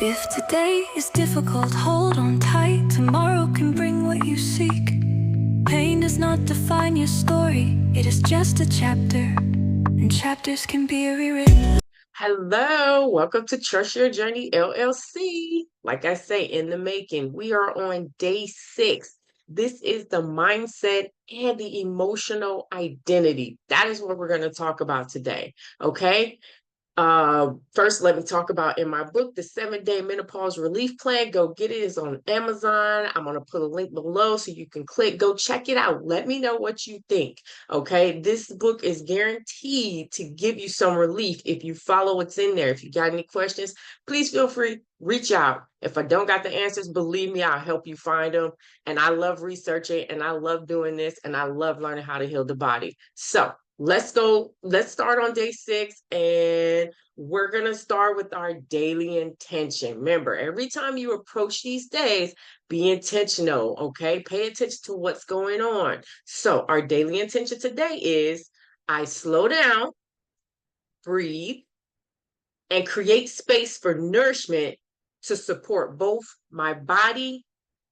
If today is difficult, hold on tight. Tomorrow can bring what you seek. Pain does not define your story, it is just a chapter, and chapters can be rewritten. Hello, welcome to Trust Your Journey LLC. Like I say, in the making, we are on day 6. This is the mindset and the emotional identity. That is what we're going to talk about today. Okay. First, let me talk about in my book, the 7-Day Menopause Relief Plan. Go get it. It's on Amazon. I'm going to put a link below so you can click, go check it out. Let me know what you think. Okay. This book is guaranteed to give you some relief if you follow what's in there. If you got any questions, please feel free, reach out. If I don't got the answers, believe me, I'll help you find them. And I love researching and I love doing this and I love learning how to heal the body. So let's start on day 6, and we're going to start with our daily intention. Remember, every time you approach these days, be intentional. Okay, pay attention to what's going on. So our daily intention today is I slow down, breathe, and create space for nourishment to support both my body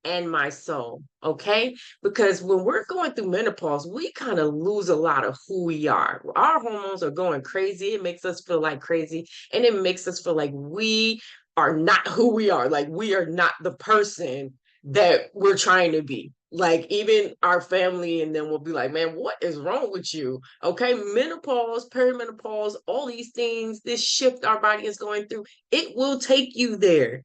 and my soul. Okay. Because when we're going through menopause, we kind of lose a lot of who we are. Our hormones are going crazy. It makes us feel like crazy. And it makes us feel like we are not who we are. Like we are not the person that we're trying to be. Like even our family and then will be like, man, what is wrong with you? Okay. Menopause, perimenopause, all these things, this shift our body is going through, it will take you there.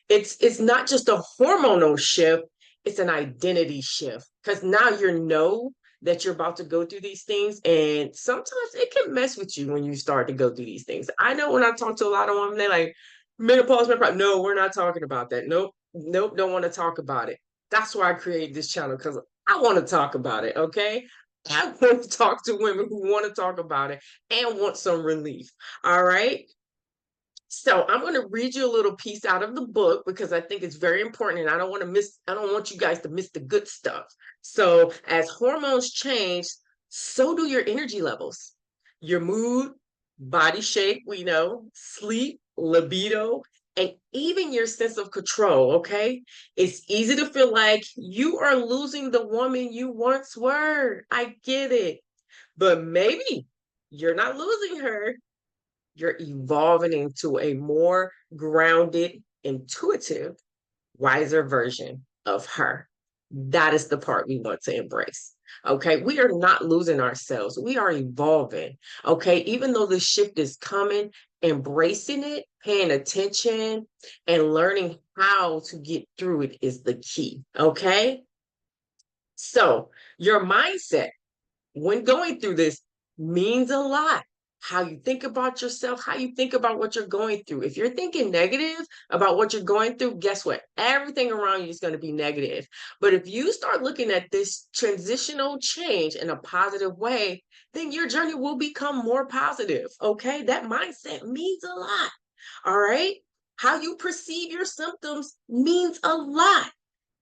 It's not just a hormonal shift, it's an identity shift, because now you know that you're about to go through these things, and sometimes it can mess with you when you start to go through these things. I know when I talk to a lot of women, they're like, menopause. No, we're not talking about that. Nope, don't want to talk about it. That's why I created this channel, because I want to talk about it. Okay, I want to talk to women who want to talk about it and want some relief. All right. So I'm going to read you a little piece out of the book because I think it's very important, and I don't want you guys to miss the good stuff. So as hormones change, so do your energy levels, your mood, body shape, we know, sleep, libido, and even your sense of control. Okay. It's easy to feel like you are losing the woman you once were. I get it. But maybe you're not losing her, you're evolving into a more grounded, intuitive, wiser version of her. That is the part we want to embrace. Okay. We are not losing ourselves. We are evolving. Okay. Even though the shift is coming, embracing it, paying attention, and learning how to get through it is the key. Okay. So, your mindset when going through this means a lot. How you think about yourself, how you think about what you're going through. If you're thinking negative about what you're going through, guess what? Everything around you is going to be negative. But if you start looking at this transitional change in a positive way, then your journey will become more positive. Okay. That mindset means a lot. All right. How you perceive your symptoms means a lot.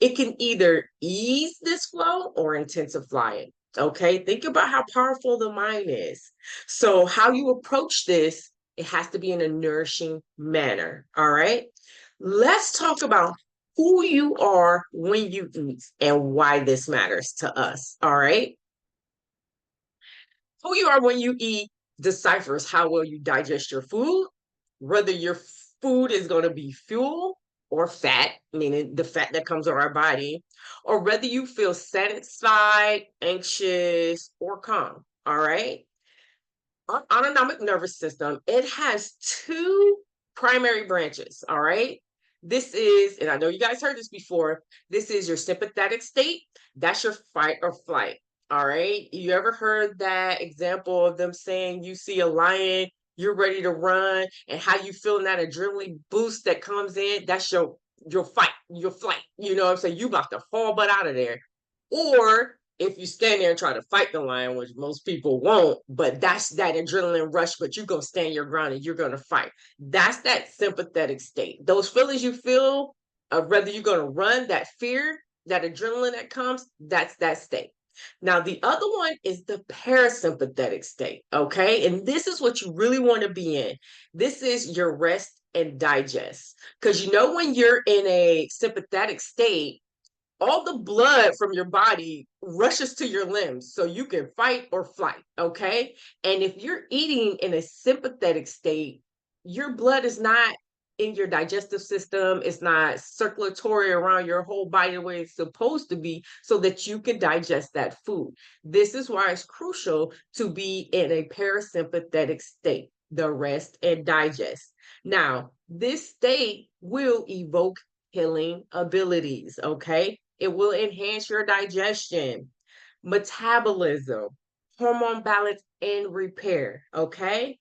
It can either ease this flow or intensify it. Okay, think about how powerful the mind is. So, how you approach this, it has to be in a nourishing manner. All right, let's talk about who you are when you eat and why this matters to us. All right, who you are when you eat deciphers how well you digest your food, whether your food is going to be fuel or fat, meaning the fat that comes on our body, or whether you feel satisfied, anxious, or calm. All right. Our autonomic nervous system, it has two primary branches. All right. This is, and I know you guys heard this before, this is your sympathetic state. That's your fight or flight. All right. You ever heard that example of them saying you see a lion, you're ready to run, and how you feeling that adrenaline boost that comes in? That's your fight, your flight. You know what I'm saying? You about to fall butt out of there. Or if you stand there and try to fight the lion, which most people won't, but that's that adrenaline rush, but you're going to stand your ground and you're going to fight. That's that sympathetic state. Those feelings you feel, whether you're going to run, that fear, that adrenaline that comes, that's that state. Now, the other one is the parasympathetic state, okay? And this is what you really want to be in. This is your rest and digest. Because when you're in a sympathetic state, all the blood from your body rushes to your limbs so you can fight or flight, okay? And if you're eating in a sympathetic state, your blood is not in your digestive system, it's not circulatory around your whole body the way it's supposed to be so that you can digest that food. This is why it's crucial to be in a parasympathetic state, the rest and digest. Now, this state will evoke healing abilities, okay? It will enhance your digestion, metabolism, hormone balance, and repair, okay?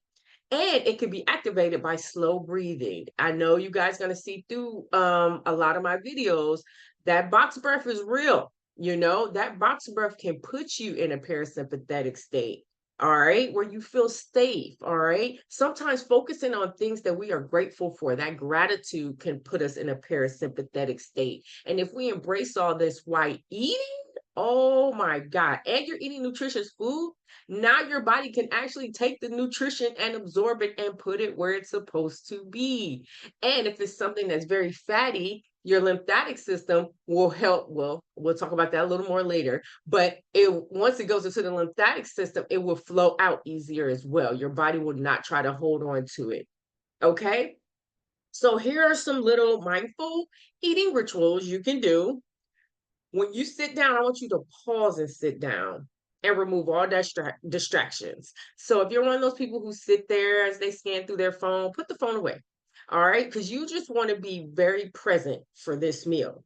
And it can be activated by slow breathing. I know you guys going to see through a lot of my videos that box breath is real. That box breath can put you in a parasympathetic state. All right, where you feel safe. All right. Sometimes focusing on things that we are grateful for, that gratitude can put us in a parasympathetic state. And if we embrace all this while eating, oh my God, and you're eating nutritious food, now your body can actually take the nutrition and absorb it and put it where it's supposed to be. And if it's something that's very fatty, your lymphatic system will help. Well, we'll talk about that a little more later. But once it goes into the lymphatic system, it will flow out easier as well. Your body will not try to hold on to it. Okay. So here are some little mindful eating rituals you can do. When you sit down, I want you to pause and sit down and remove all distractions. So if you're one of those people who sit there as they scan through their phone, put the phone away. All right, because you just want to be very present for this meal.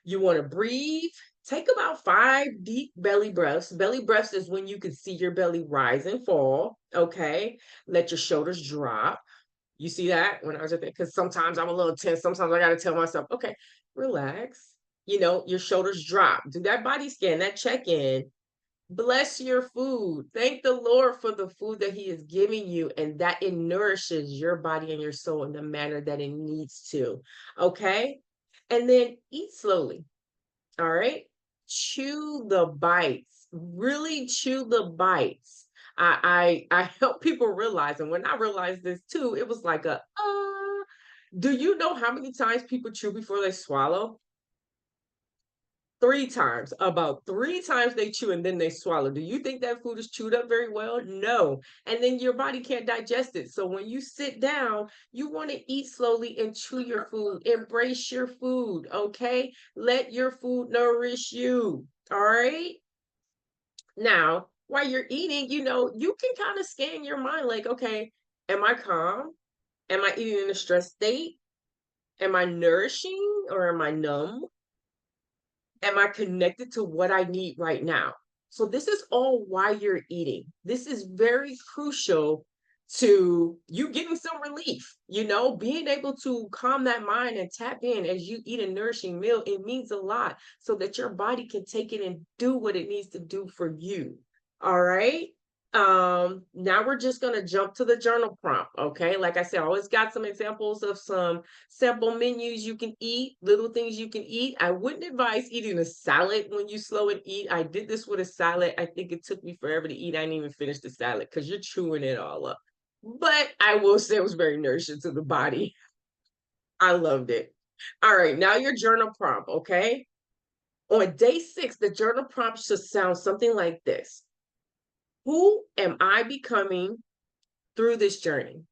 You want to breathe. Take about 5 deep belly breaths. Belly breaths is when you can see your belly rise and fall. Okay, let your shoulders drop. You see that when I was at that? Because sometimes I'm a little tense. Sometimes I got to tell myself, okay, relax. Your shoulders drop. Do that body scan, that check in. Bless your food. Thank the Lord for the food that He is giving you and that it nourishes your body and your soul in the manner that it needs to. Okay. And then eat slowly. All right. Chew the bites. Really chew the bites. I help people realize, and when I realized this too, it was like do you know how many times people chew before they swallow? 3 times. About 3 times they chew and then they swallow. Do you think that food is chewed up very well? No. And then your body can't digest it. So when you sit down, you want to eat slowly and chew your food. Embrace your food, okay? Let your food nourish you. All right? Now, while you're eating, you can kind of scan your mind like, okay, am I calm? Am I eating in a stressed state? Am I nourishing or am I numb? Am I connected to what I need right now? So this is all why you're eating. This is very crucial to you getting some relief, being able to calm that mind and tap in as you eat a nourishing meal. It means a lot so that your body can take it and do what it needs to do for you. All right. Now we're just going to jump to the journal prompt. Okay. Like I said, I always got some examples of some sample menus you can eat, little things you can eat. I wouldn't advise eating a salad when you slow and eat. I did this with a salad. I think it took me forever to eat. I didn't even finish the salad because you're chewing it all up. But I will say it was very nourishing to the body. I loved it. All right. Now your journal prompt. Okay. On day 6, the journal prompt should sound something like this. Who am I becoming through this journey?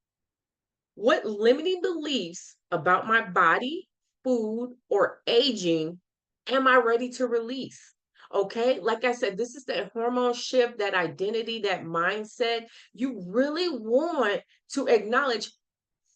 What limiting beliefs about my body, food, or aging am I ready to release? Okay, like I said, this is that hormone shift, that identity, that mindset. You really want to acknowledge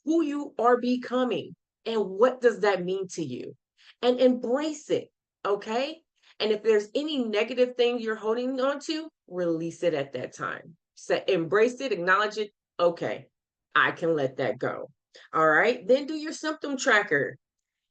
who you are becoming and what does that mean to you and embrace it. Okay, and if there's any negative thing you're holding on to, release it at that time. So embrace it, acknowledge it. Okay, I can let that go. All right. Then do your symptom tracker.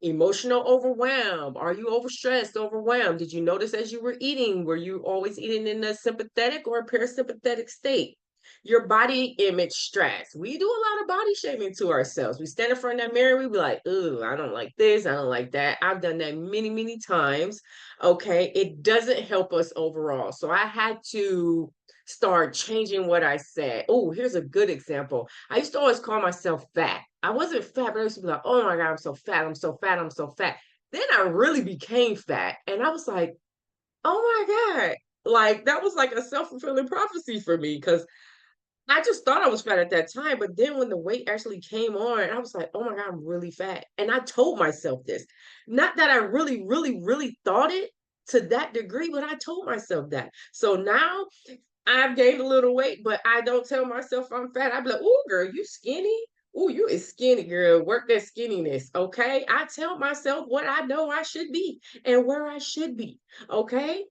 Emotional overwhelm. Are you overstressed, overwhelmed? Did you notice as you were eating, were you always eating in a sympathetic or a parasympathetic state? Your body image stress. We do a lot of body shaming to ourselves. We stand in front of that mirror, we be like, "Ooh, I don't like this, I don't like that." I've done that many, many times. Okay, it doesn't help us overall. So I had to start changing what I said. Oh, here's a good example. I used to always call myself fat. I wasn't fat, but I used to be like, "Oh my God, I'm so fat, I'm so fat, I'm so fat." Then I really became fat, and I was like, "Oh my God." Like that was like a self-fulfilling prophecy for me because I just thought I was fat at that time, but then when the weight actually came on, I was like, "Oh my God, I'm really fat." And I told myself this. Not that I really, really, really thought it to that degree, but I told myself that. So now I've gained a little weight, but I don't tell myself I'm fat. I be like, "Ooh, girl, you skinny. Ooh, you is skinny, girl. Work that skinniness." Okay. I tell myself what I know I should be and where I should be. Okay.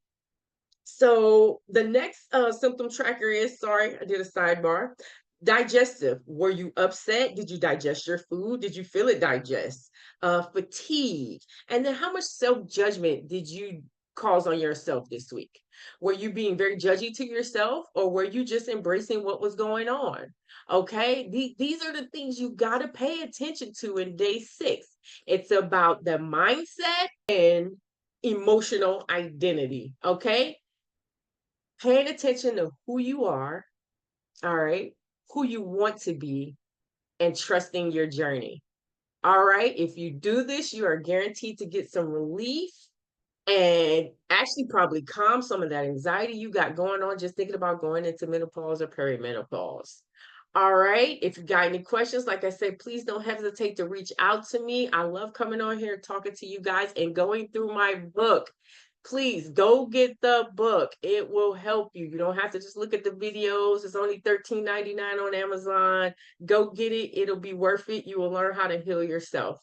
So the next symptom tracker is, sorry, I did a sidebar. Digestive. Were you upset? Did you digest your food? Did you feel it digest? Fatigue. And then how much self-judgment did you cause on yourself this week? Were you being very judgy to yourself or were you just embracing what was going on? Okay. These are the things you got to pay attention to in day 6. It's about the mindset and emotional identity. Okay, paying attention to who you are, all right, who you want to be, and trusting your journey. All right, if you do this, you are guaranteed to get some relief and actually probably calm some of that anxiety you got going on just thinking about going into menopause or perimenopause. All right, if you got any questions, like I said, please don't hesitate to reach out to me. I love coming on here talking to you guys and going through my book. Please go get the book. It will help you. You don't have to just look at the videos. It's only $13.99 on Amazon. Go get it. It'll be worth it. You will learn how to heal yourself.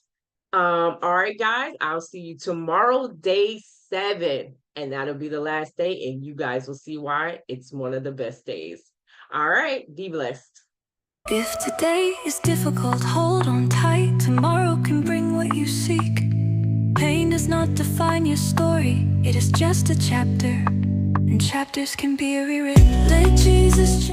All right, guys, I'll see you tomorrow, day 7, and that'll be the last day, and you guys will see why it's one of the best days. All right, be blessed. If today is difficult, hold on tight. Tomorrow can bring what you seek. Pain does not define your story, it is just a chapter, and chapters can be rewritten. Let Jesus